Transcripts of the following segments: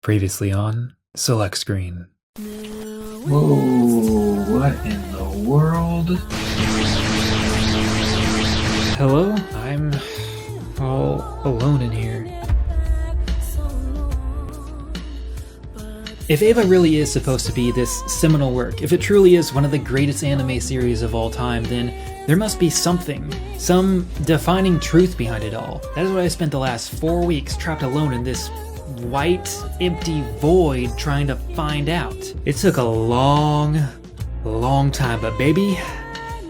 Previously on Select Screen. Whoa, what in the world? Hello? I'm all alone in here. If Eva really is supposed to be this seminal work, if it truly is one of the greatest anime series of all time, then there must be something, some defining truth behind it all. That is what I spent the last 4 weeks trapped alone in this white, empty void trying to find out. It took a long time, but baby,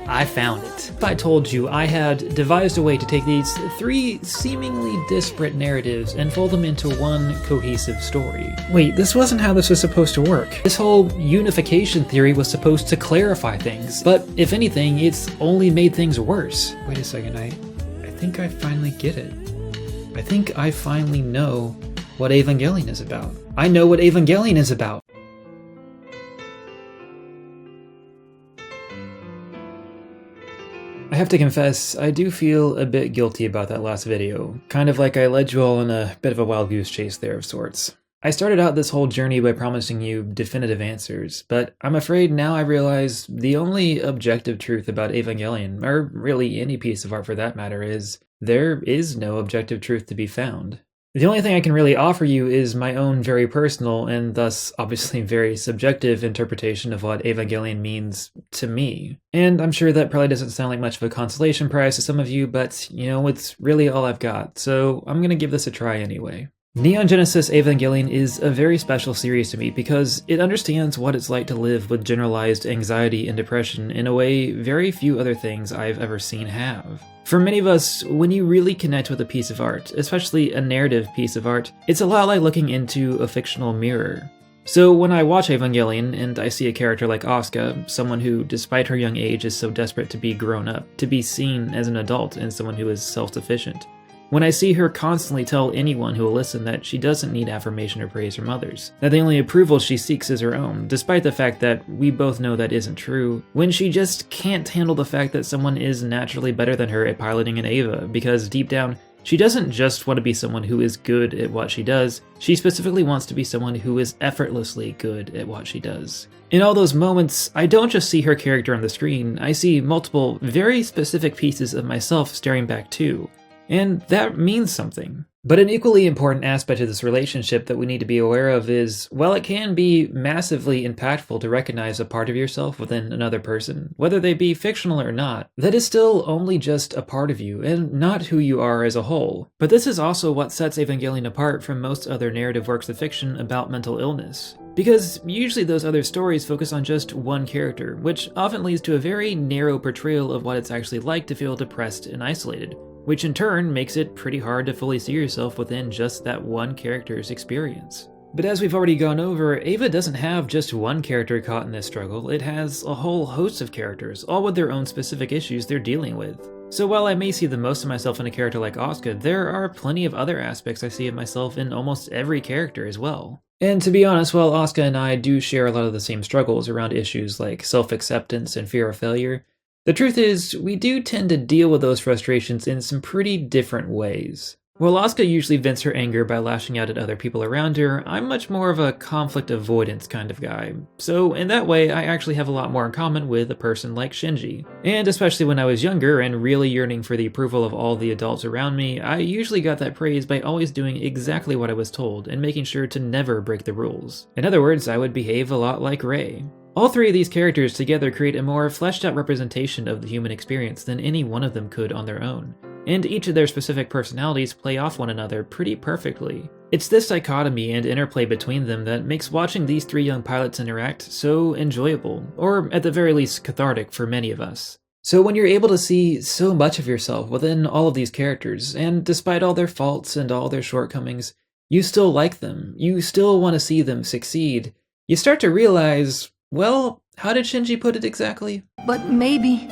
I found it. If I told you I had devised a way to take these three seemingly disparate narratives and fold them into one cohesive story. Wait, this wasn't how this was supposed to work. This whole unification theory was supposed to clarify things, but if anything, it's only made things worse. Wait a second, I think I finally get it. I think I finally know what Evangelion is about. I know what Evangelion is about. I have to confess, I do feel a bit guilty about that last video. Kind of like I led you all on a bit of a wild goose chase there of sorts. I started out this whole journey by promising you definitive answers, but I'm afraid now I realize the only objective truth about Evangelion, or really any piece of art for that matter, is there is no objective truth to be found. The only thing I can really offer you is my own very personal, and thus obviously very subjective interpretation of what Evangelion means to me. And I'm sure that probably doesn't sound like much of a consolation prize to some of you, but you know, it's really all I've got, so I'm gonna give this a try anyway. Neon Genesis Evangelion is a very special series to me because it understands what it's like to live with generalized anxiety and depression in a way very few other things I've ever seen have. For many of us, when you really connect with a piece of art, especially a narrative piece of art, it's a lot like looking into a fictional mirror. So when I watch Evangelion and I see a character like Asuka, someone who, despite her young age, is so desperate to be grown up, to be seen as an adult and someone who is self-sufficient. When I see her constantly tell anyone who will listen that she doesn't need affirmation or praise from others, that the only approval she seeks is her own, despite the fact that we both know that isn't true, when she just can't handle the fact that someone is naturally better than her at piloting an Eva, because deep down, she doesn't just want to be someone who is good at what she does, she specifically wants to be someone who is effortlessly good at what she does. In all those moments, I don't just see her character on the screen, I see multiple, very specific pieces of myself staring back too. And that means something. But an equally important aspect of this relationship that we need to be aware of is, while it can be massively impactful to recognize a part of yourself within another person, whether they be fictional or not, that is still only just a part of you, and not who you are as a whole. But this is also what sets Evangelion apart from most other narrative works of fiction about mental illness. Because usually those other stories focus on just one character, which often leads to a very narrow portrayal of what it's actually like to feel depressed and isolated, which in turn makes it pretty hard to fully see yourself within just that one character's experience. But as we've already gone over, Eva doesn't have just one character caught in this struggle, it has a whole host of characters, all with their own specific issues they're dealing with. So while I may see the most of myself in a character like Asuka, there are plenty of other aspects I see of myself in almost every character as well. And to be honest, while Asuka and I do share a lot of the same struggles around issues like self-acceptance and fear of failure, the truth is, we do tend to deal with those frustrations in some pretty different ways. While Asuka usually vents her anger by lashing out at other people around her, I'm much more of a conflict avoidance kind of guy. So in that way, I actually have a lot more in common with a person like Shinji. And especially when I was younger and really yearning for the approval of all the adults around me, I usually got that praise by always doing exactly what I was told and making sure to never break the rules. In other words, I would behave a lot like Rei. All three of these characters together create a more fleshed out representation of the human experience than any one of them could on their own, and each of their specific personalities play off one another pretty perfectly. It's this dichotomy and interplay between them that makes watching these three young pilots interact so enjoyable, or at the very least cathartic for many of us. So when you're able to see so much of yourself within all of these characters, and despite all their faults and all their shortcomings, you still like them, you still want to see them succeed, you start to realize, well, how did Shinji put it exactly? But maybe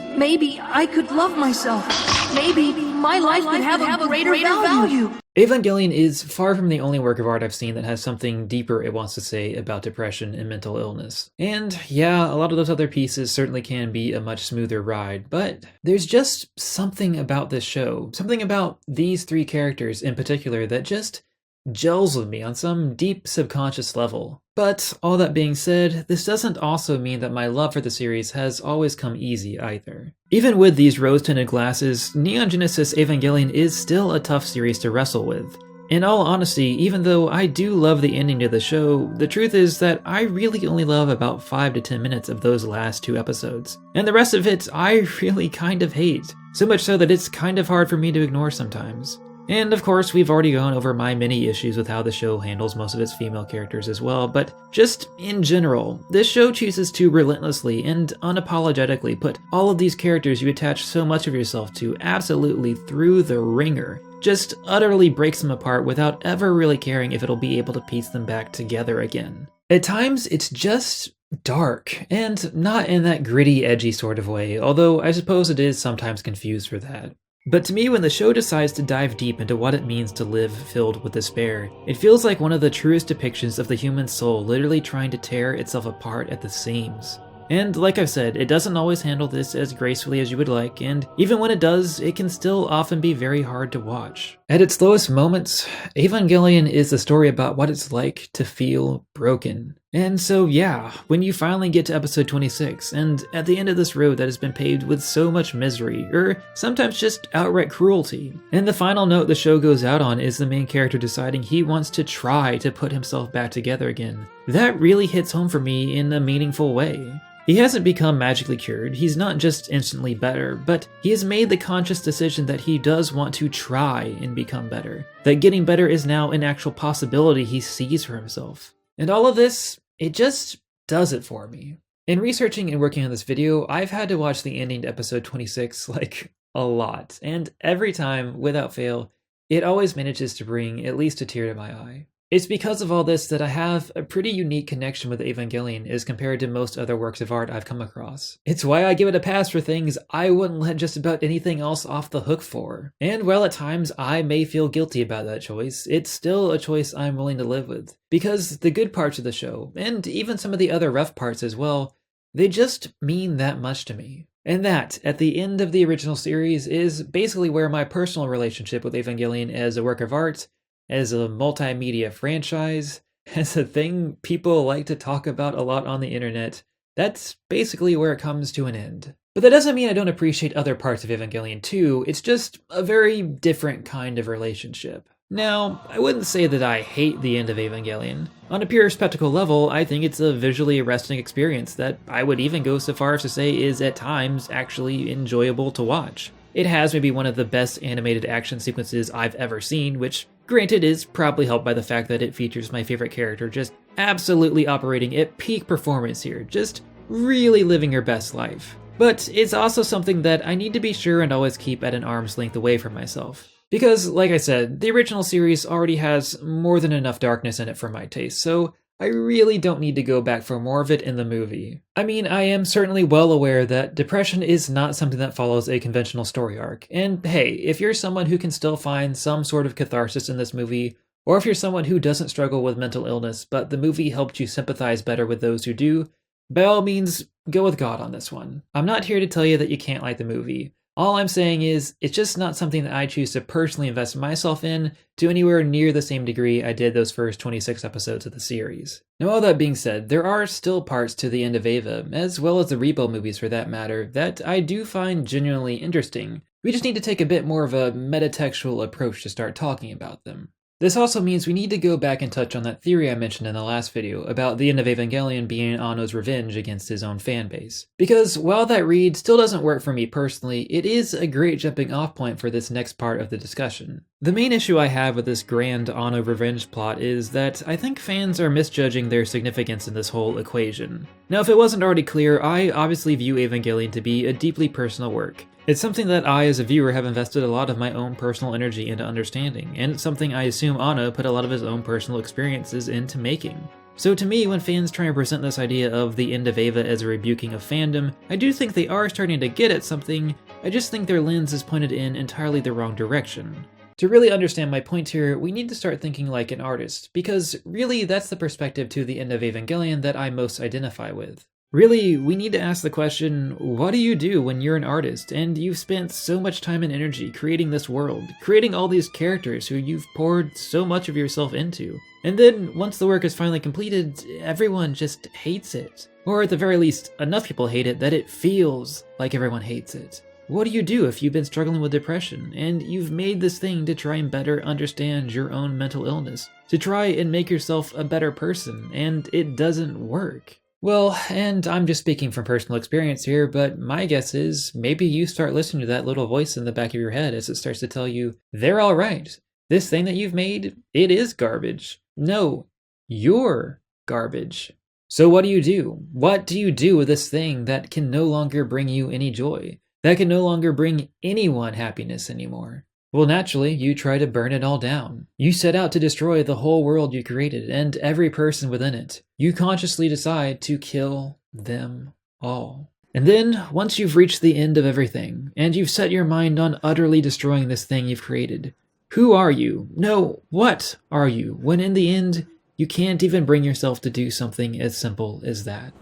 I could love myself. Maybe my life could have a greater value. Evangelion is far from the only work of art I've seen that has something deeper it wants to say about depression and mental illness. And yeah, a lot of those other pieces certainly can be a much smoother ride, but there's just something about this show, something about these three characters in particular that just gels with me on some deep subconscious level. But all that being said, this doesn't also mean that my love for the series has always come easy either. Even with these rose-tinted glasses, Neon Genesis Evangelion is still a tough series to wrestle with. In all honesty, even though I do love the ending to the show, the truth is that I really only love about 5 to 10 minutes of those last 2 episodes. And the rest of it, I really kind of hate. So much so that it's kind of hard for me to ignore sometimes. And of course, we've already gone over my many issues with how the show handles most of its female characters as well, but just in general, this show chooses to relentlessly and unapologetically put all of these characters you attach so much of yourself to absolutely through the ringer. Just utterly breaks them apart without ever really caring if it'll be able to piece them back together again. At times, it's just dark, and not in that gritty, edgy sort of way, although I suppose it is sometimes confused for that. But to me, when the show decides to dive deep into what it means to live filled with despair, it feels like one of the truest depictions of the human soul literally trying to tear itself apart at the seams. And like I've said, it doesn't always handle this as gracefully as you would like, and even when it does, it can still often be very hard to watch. At its lowest moments, Evangelion is a story about what it's like to feel broken. And so yeah, when you finally get to episode 26, and at the end of this road that has been paved with so much misery, or sometimes just outright cruelty, and the final note the show goes out on is the main character deciding he wants to try to put himself back together again, that really hits home for me in a meaningful way. He hasn't become magically cured, he's not just instantly better, but he has made the conscious decision that he does want to try and become better. That getting better is now an actual possibility he sees for himself. And all of this, it just does it for me. In researching and working on this video, I've had to watch the ending to episode 26 like a lot, and every time, without fail, it always manages to bring at least a tear to my eye. It's because of all this that I have a pretty unique connection with Evangelion as compared to most other works of art I've come across. It's why I give it a pass for things I wouldn't let just about anything else off the hook for. And while at times I may feel guilty about that choice, it's still a choice I'm willing to live with. Because the good parts of the show, and even some of the other rough parts as well, they just mean that much to me. And that, at the end of the original series, is basically where my personal relationship with Evangelion as a work of art, as a multimedia franchise, as a thing people like to talk about a lot on the internet, that's basically where it comes to an end. But that doesn't mean I don't appreciate other parts of Evangelion too, it's just a very different kind of relationship. Now, I wouldn't say that I hate the end of Evangelion. On a pure spectacle level, I think it's a visually arresting experience that I would even go so far as to say is at times actually enjoyable to watch. It has maybe one of the best animated action sequences I've ever seen, which granted is probably helped by the fact that it features my favorite character just absolutely operating at peak performance here, just really living her best life. But it's also something that I need to be sure and always keep at an arm's length away from myself. Because, like I said, the original series already has more than enough darkness in it for my taste, so I really don't need to go back for more of it in the movie. I mean, I am certainly well aware that depression is not something that follows a conventional story arc, and hey, if you're someone who can still find some sort of catharsis in this movie, or if you're someone who doesn't struggle with mental illness, but the movie helped you sympathize better with those who do, by all means, go with God on this one. I'm not here to tell you that you can't like the movie. All I'm saying is, it's just not something that I choose to personally invest myself in to anywhere near the same degree I did those first 26 episodes of the series. Now all that being said, there are still parts to the End of Eva, as well as the Rebuild movies for that matter, that I do find genuinely interesting. We just need to take a bit more of a metatextual approach to start talking about them. This also means we need to go back and touch on that theory I mentioned in the last video about the End of Evangelion being Anno's revenge against his own fanbase. Because while that read still doesn't work for me personally, it is a great jumping off point for this next part of the discussion. The main issue I have with this grand Anno revenge plot is that I think fans are misjudging their significance in this whole equation. Now if it wasn't already clear, I obviously view Evangelion to be a deeply personal work. It's something that I, as a viewer, have invested a lot of my own personal energy into understanding, and it's something I assume Anno put a lot of his own personal experiences into making. So to me, when fans try and present this idea of the End of Eva as a rebuking of fandom, I do think they are starting to get at something, I just think their lens is pointed in entirely the wrong direction. To really understand my point here, we need to start thinking like an artist, because really that's the perspective to the End of Evangelion that I most identify with. Really, we need to ask the question, what do you do when you're an artist and you've spent so much time and energy creating this world, creating all these characters who you've poured so much of yourself into? And then, once the work is finally completed, everyone just hates it. Or at the very least, enough people hate it that it feels like everyone hates it. What do you do if you've been struggling with depression and you've made this thing to try and better understand your own mental illness, to try and make yourself a better person, and it doesn't work? Well, and I'm just speaking from personal experience here, but my guess is maybe you start listening to that little voice in the back of your head as it starts to tell you, they're all right. This thing that you've made, it is garbage. No, you're garbage. So what do you do? What do you do with this thing that can no longer bring you any joy? That can no longer bring anyone happiness anymore? Well, naturally, you try to burn it all down. You set out to destroy the whole world you created and every person within it. You consciously decide to kill them all. And then, once you've reached the end of everything, and you've set your mind on utterly destroying this thing you've created, who are you? No, what are you? When in the end, you can't even bring yourself to do something as simple as that.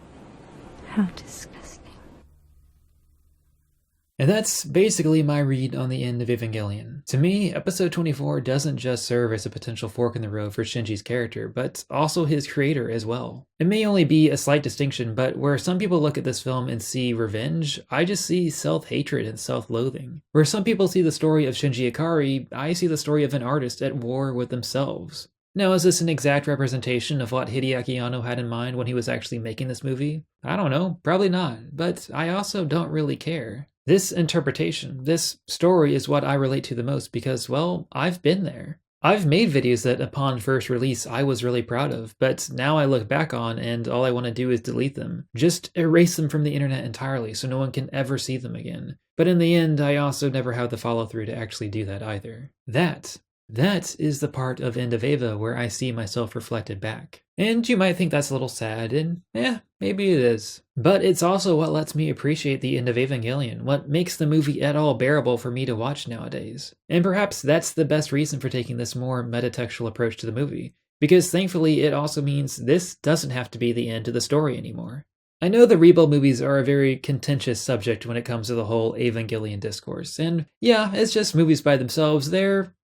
How disgusting. And that's basically my read on the end of Evangelion. To me, episode 24 doesn't just serve as a potential fork in the road for Shinji's character, but also his creator as well. It may only be a slight distinction, but where some people look at this film and see revenge, I just see self-hatred and self-loathing. Where some people see the story of Shinji Ikari, I see the story of an artist at war with themselves. Now, is this an exact representation of what Hideaki Anno had in mind when he was actually making this movie? I don't know, probably not, but I also don't really care. This interpretation, this story is what I relate to the most because, well, I've been there. I've made videos that upon first release I was really proud of, but now I look back on and all I want to do is delete them. Just erase them from the internet entirely so no one can ever see them again. But in the end, I also never have the follow through to actually do that either. That is the part of End of Eva where I see myself reflected back. And you might think that's a little sad, and maybe it is. But it's also what lets me appreciate the End of Evangelion, what makes the movie at all bearable for me to watch nowadays. And perhaps that's the best reason for taking this more metatextual approach to the movie, because thankfully it also means this doesn't have to be the end to the story anymore. I know the rebuild movies are a very contentious subject when it comes to the whole Evangelion discourse, and yeah, it's just movies by themselves, they're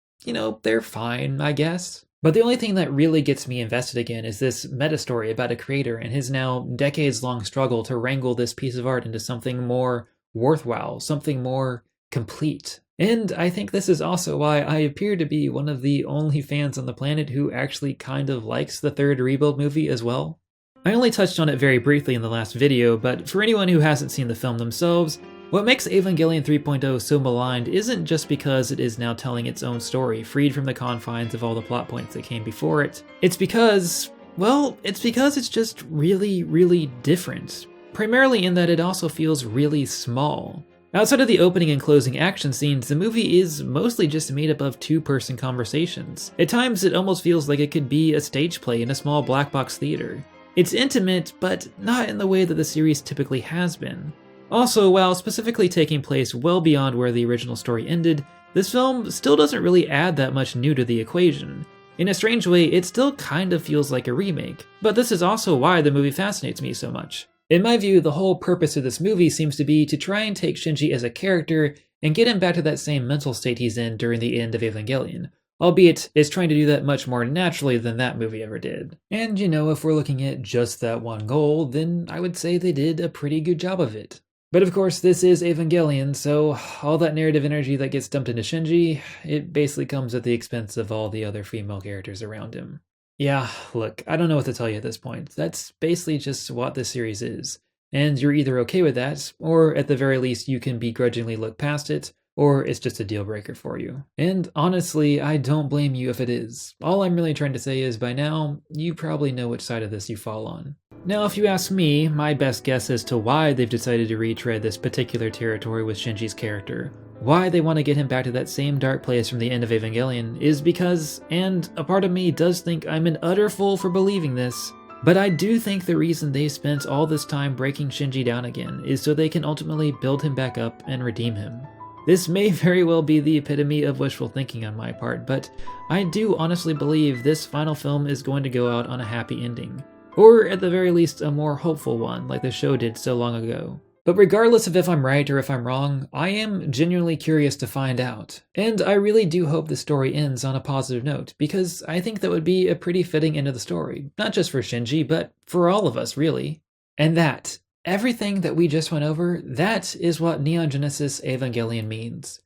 fine, I guess. But the only thing that really gets me invested again is this meta-story about a creator and his now decades-long struggle to wrangle this piece of art into something more worthwhile, something more complete. And I think this is also why I appear to be one of the only fans on the planet who actually kind of likes the third rebuild movie as well. I only touched on it very briefly in the last video, but for anyone who hasn't seen the film themselves, what makes Evangelion 3.0 so maligned isn't just because it is now telling its own story, freed from the confines of all the plot points that came before it. It's because it's just really, really different. Primarily in that it also feels really small. Outside of the opening and closing action scenes, the movie is mostly just made up of two-person conversations. At times, it almost feels like it could be a stage play in a small black box theater. It's intimate, but not in the way that the series typically has been. Also, while specifically taking place well beyond where the original story ended, this film still doesn't really add that much new to the equation. In a strange way, it still kind of feels like a remake, but this is also why the movie fascinates me so much. In my view, the whole purpose of this movie seems to be to try and take Shinji as a character and get him back to that same mental state he's in during the end of Evangelion. Albeit, it's trying to do that much more naturally than that movie ever did. And if we're looking at just that one goal, then I would say they did a pretty good job of it. But of course, this is Evangelion, so all that narrative energy that gets dumped into Shinji, it basically comes at the expense of all the other female characters around him. Yeah, look, I don't know what to tell you at this point. That's basically just what this series is. And you're either okay with that, or at the very least you can begrudgingly look past it, or it's just a deal breaker for you. And honestly, I don't blame you if it is. All I'm really trying to say is by now, you probably know which side of this you fall on. Now, if you ask me, my best guess as to why they've decided to retread this particular territory with Shinji's character, why they want to get him back to that same dark place from the end of Evangelion, is because, and a part of me does think I'm an utter fool for believing this, but I do think the reason they spent all this time breaking Shinji down again is so they can ultimately build him back up and redeem him. This may very well be the epitome of wishful thinking on my part, but I do honestly believe this final film is going to go out on a happy ending. Or at the very least, a more hopeful one, like the show did so long ago. But regardless of if I'm right or if I'm wrong, I am genuinely curious to find out. And I really do hope the story ends on a positive note, because I think that would be a pretty fitting end of the story. Not just for Shinji, but for all of us, really. And that, everything that we just went over, that is what Neon Genesis Evangelion means.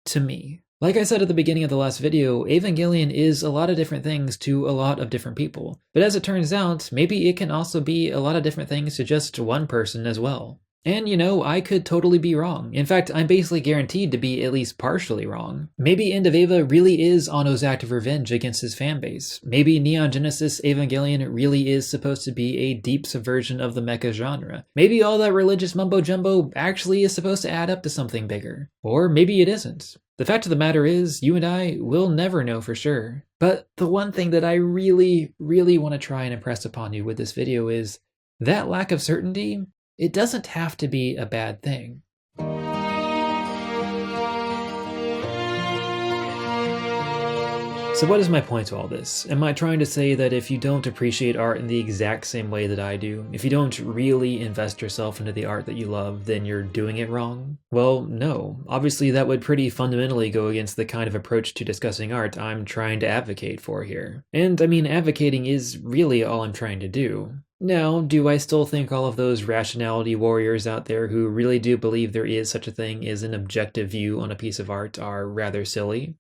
To me. Like I said at the beginning of the last video, Evangelion is a lot of different things to a lot of different people. But as it turns out, maybe it can also be a lot of different things to just one person as well. And you know, I could totally be wrong. In fact, I'm basically guaranteed to be at least partially wrong. Maybe End of Eva really is Anno's act of revenge against his fanbase. Maybe Neon Genesis Evangelion really is supposed to be a deep subversion of the mecha genre. Maybe all that religious mumbo-jumbo actually is supposed to add up to something bigger. Or maybe it isn't. The fact of the matter is, you and I will never know for sure. But the one thing that I really, really want to try and impress upon you with this video is that lack of certainty. It doesn't have to be a bad thing. So what is my point to all this? Am I trying to say that if you don't appreciate art in the exact same way that I do, if you don't really invest yourself into the art that you love, then you're doing it wrong? Well, no. Obviously that would pretty fundamentally go against the kind of approach to discussing art I'm trying to advocate for here. And I mean, advocating is really all I'm trying to do. Now, do I still think all of those rationality warriors out there who really do believe there is such a thing as an objective view on a piece of art are rather silly?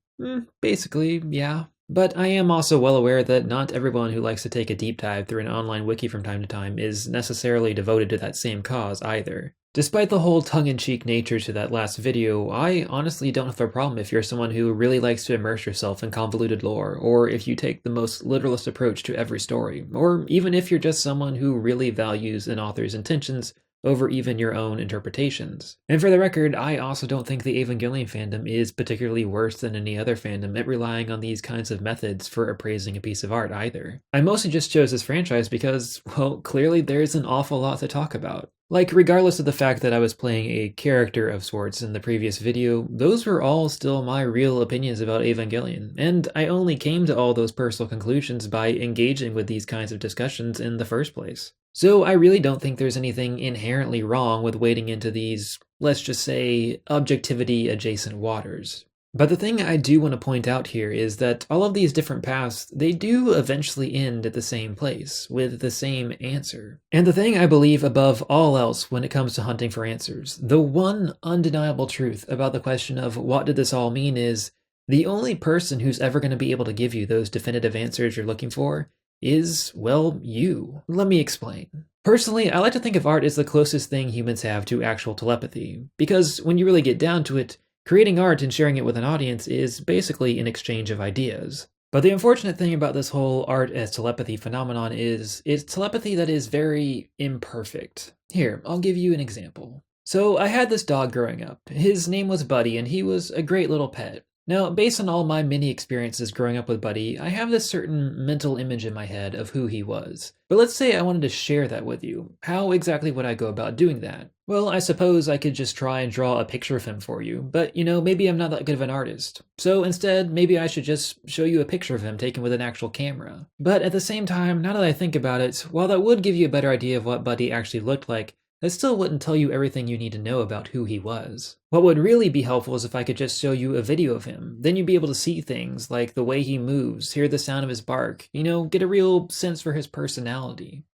Basically, yeah. But I am also well aware that not everyone who likes to take a deep dive through an online wiki from time to time is necessarily devoted to that same cause either. Despite the whole tongue-in-cheek nature to that last video, I honestly don't have a problem if you're someone who really likes to immerse yourself in convoluted lore, or if you take the most literalist approach to every story, or even if you're just someone who really values an author's intentions over even your own interpretations. And for the record, I also don't think the Evangelion fandom is particularly worse than any other fandom at relying on these kinds of methods for appraising a piece of art either. I mostly just chose this franchise because, well, clearly there's an awful lot to talk about. Like, regardless of the fact that I was playing a character of sorts in the previous video, those were all still my real opinions about Evangelion, and I only came to all those personal conclusions by engaging with these kinds of discussions in the first place. So I really don't think there's anything inherently wrong with wading into these, let's just say, objectivity-adjacent waters. But the thing I do want to point out here is that all of these different paths, they do eventually end at the same place, with the same answer. And the thing I believe above all else when it comes to hunting for answers, the one undeniable truth about the question of what did this all mean is, the only person who's ever going to be able to give you those definitive answers you're looking for is, well, you. Let me explain. Personally, I like to think of art as the closest thing humans have to actual telepathy, because when you really get down to it, creating art and sharing it with an audience is basically an exchange of ideas. But the unfortunate thing about this whole art as telepathy phenomenon is, it's telepathy that is very imperfect. Here, I'll give you an example. So I had this dog growing up. His name was Buddy, and he was a great little pet. Now, based on all my many experiences growing up with Buddy, I have this certain mental image in my head of who he was. But let's say I wanted to share that with you. How exactly would I go about doing that? Well, I suppose I could just try and draw a picture of him for you, but you know, maybe I'm not that good of an artist. So instead, maybe I should just show you a picture of him taken with an actual camera. But at the same time, now that I think about it, while that would give you a better idea of what Buddy actually looked like, that still wouldn't tell you everything you need to know about who he was. What would really be helpful is if I could just show you a video of him. Then you'd be able to see things like the way he moves, hear the sound of his bark, you know, get a real sense for his personality.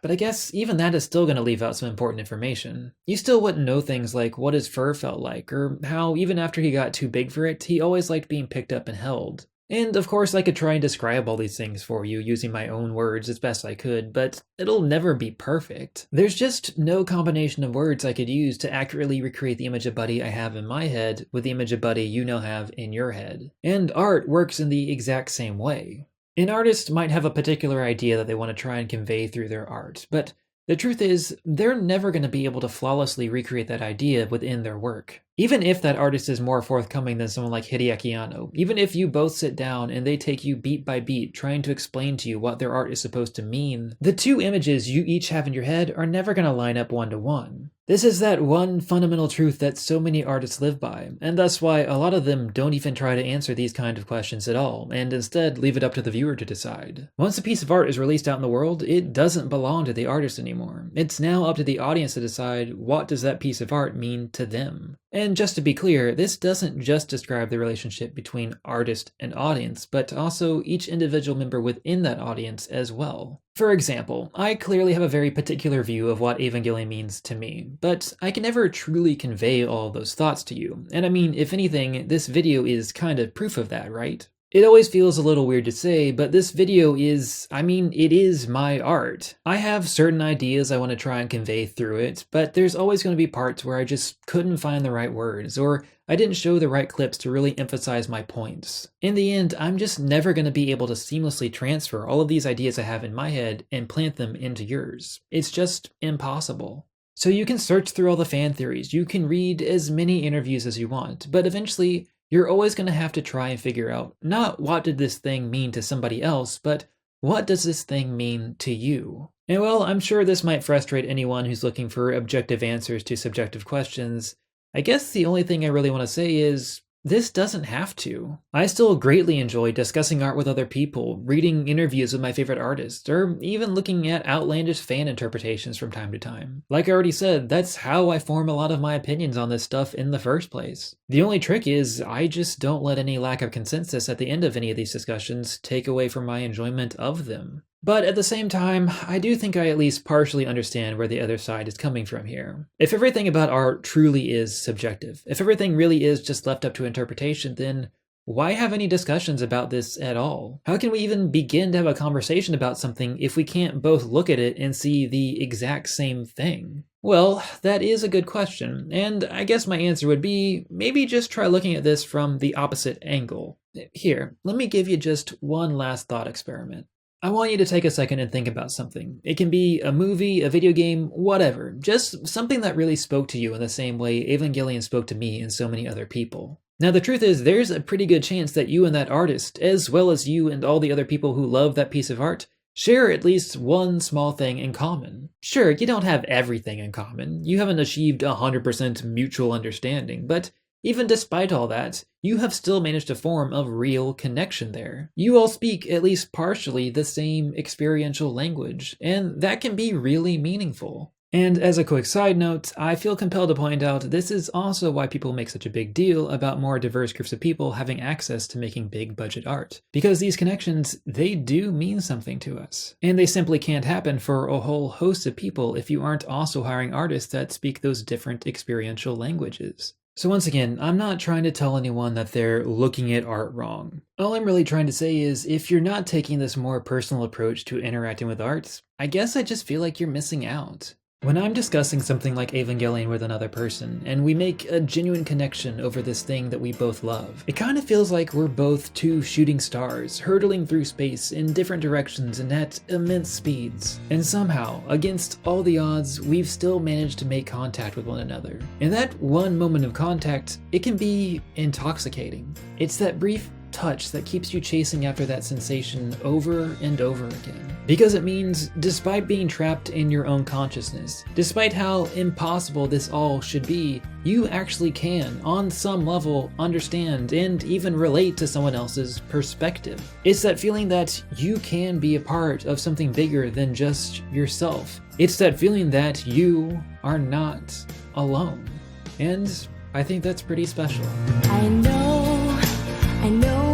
But I guess even that is still going to leave out some important information. You still wouldn't know things like what his fur felt like, or how even after he got too big for it, he always liked being picked up and held. And of course I could try and describe all these things for you using my own words as best I could, but it'll never be perfect. There's just no combination of words I could use to accurately recreate the image of Buddy I have in my head with the image of Buddy you now have in your head. And art works in the exact same way. An artist might have a particular idea that they want to try and convey through their art, but the truth is, they're never going to be able to flawlessly recreate that idea within their work. Even if that artist is more forthcoming than someone like Hideaki Anno, even if you both sit down and they take you beat by beat trying to explain to you what their art is supposed to mean, the two images you each have in your head are never going to line up one-to-one. This is that one fundamental truth that so many artists live by, and that's why a lot of them don't even try to answer these kind of questions at all, and instead leave it up to the viewer to decide. Once a piece of art is released out in the world, it doesn't belong to the artist anymore. It's now up to the audience to decide what does that piece of art mean to them. And just to be clear, this doesn't just describe the relationship between artist and audience, but also each individual member within that audience as well. For example, I clearly have a very particular view of what Evangelion means to me, but I can never truly convey all those thoughts to you. And I mean, if anything, this video is kind of proof of that, right? It always feels a little weird to say, but this video is, it is my art. I have certain ideas I want to try and convey through it, but there's always going to be parts where I just couldn't find the right words, or I didn't show the right clips to really emphasize my points. In the end, I'm just never going to be able to seamlessly transfer all of these ideas I have in my head and plant them into yours. It's just impossible. So you can search through all the fan theories, you can read as many interviews as you want, but eventually, you're always going to have to try and figure out not what did this thing mean to somebody else, but what does this thing mean to you? And well, I'm sure this might frustrate anyone who's looking for objective answers to subjective questions. I guess the only thing I really want to say is, this doesn't have to. I still greatly enjoy discussing art with other people, reading interviews with my favorite artists, or even looking at outlandish fan interpretations from time to time. Like I already said, that's how I form a lot of my opinions on this stuff in the first place. The only trick is, I just don't let any lack of consensus at the end of any of these discussions take away from my enjoyment of them. But at the same time, I do think I at least partially understand where the other side is coming from here. If everything about art truly is subjective, if everything really is just left up to interpretation, then why have any discussions about this at all? How can we even begin to have a conversation about something if we can't both look at it and see the exact same thing? Well, that is a good question, and I guess my answer would be, maybe just try looking at this from the opposite angle. Here, let me give you just one last thought experiment. I want you to take a second and think about something. It can be a movie, a video game, whatever. Just something that really spoke to you in the same way Evangelion spoke to me and so many other people. Now the truth is, there's a pretty good chance that you and that artist, as well as you and all the other people who love that piece of art, share at least one small thing in common. Sure, you don't have everything in common. You haven't achieved 100% mutual understanding, but even despite all that, you have still managed to form a real connection there. You all speak at least partially the same experiential language, and that can be really meaningful. And as a quick side note, I feel compelled to point out this is also why people make such a big deal about more diverse groups of people having access to making big budget art. Because these connections, they do mean something to us. And they simply can't happen for a whole host of people if you aren't also hiring artists that speak those different experiential languages. So once again, I'm not trying to tell anyone that they're looking at art wrong. All I'm really trying to say is, if you're not taking this more personal approach to interacting with art, I guess I just feel like you're missing out. When I'm discussing something like Evangelion with another person, and we make a genuine connection over this thing that we both love, it kind of feels like we're both two shooting stars, hurtling through space in different directions and at immense speeds. And somehow, against all the odds, we've still managed to make contact with one another. And that one moment of contact, it can be intoxicating. It's that brief touch that keeps you chasing after that sensation over and over again. Because it means, despite being trapped in your own consciousness, despite how impossible this all should be, you actually can, on some level, understand and even relate to someone else's perspective. It's that feeling that you can be a part of something bigger than just yourself. It's that feeling that you are not alone. And I think that's pretty special. I know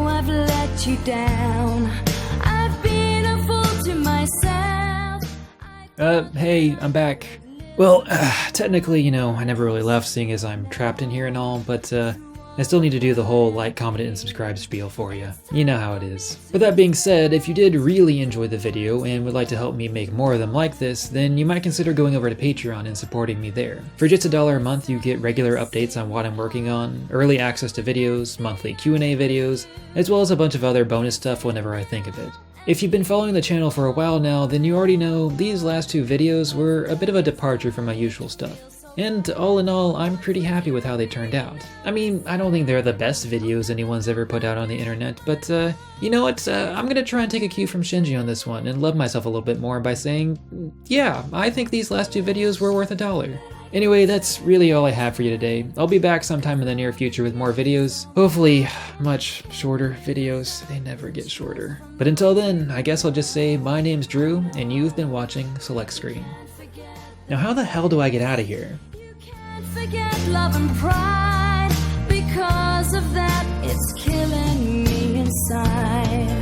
I've let you down. I've been a fool to myself. Hey, I'm back. Well, technically, I never really left seeing as I'm trapped in here and all, but I still need to do the whole like, comment, and subscribe spiel for you. You know how it is. With that being said, if you did really enjoy the video and would like to help me make more of them like this, then you might consider going over to Patreon and supporting me there. For just $1 a month, you get regular updates on what I'm working on, early access to videos, monthly Q&A videos, as well as a bunch of other bonus stuff whenever I think of it. If you've been following the channel for a while now, then you already know these last two videos were a bit of a departure from my usual stuff. And all in all, I'm pretty happy with how they turned out. I mean, I don't think they're the best videos anyone's ever put out on the internet, but you know what, I'm gonna try and take a cue from Shinji on this one and love myself a little bit more by saying, yeah, I think these last two videos were worth $1. Anyway, that's really all I have for you today. I'll be back sometime in the near future with more videos. Hopefully, much shorter videos. They never get shorter. But until then, I guess I'll just say my name's Drew, and you've been watching Select Screen. Now how the hell do I get out of here? You can't forget love and pride. Because of that, it's killing me inside.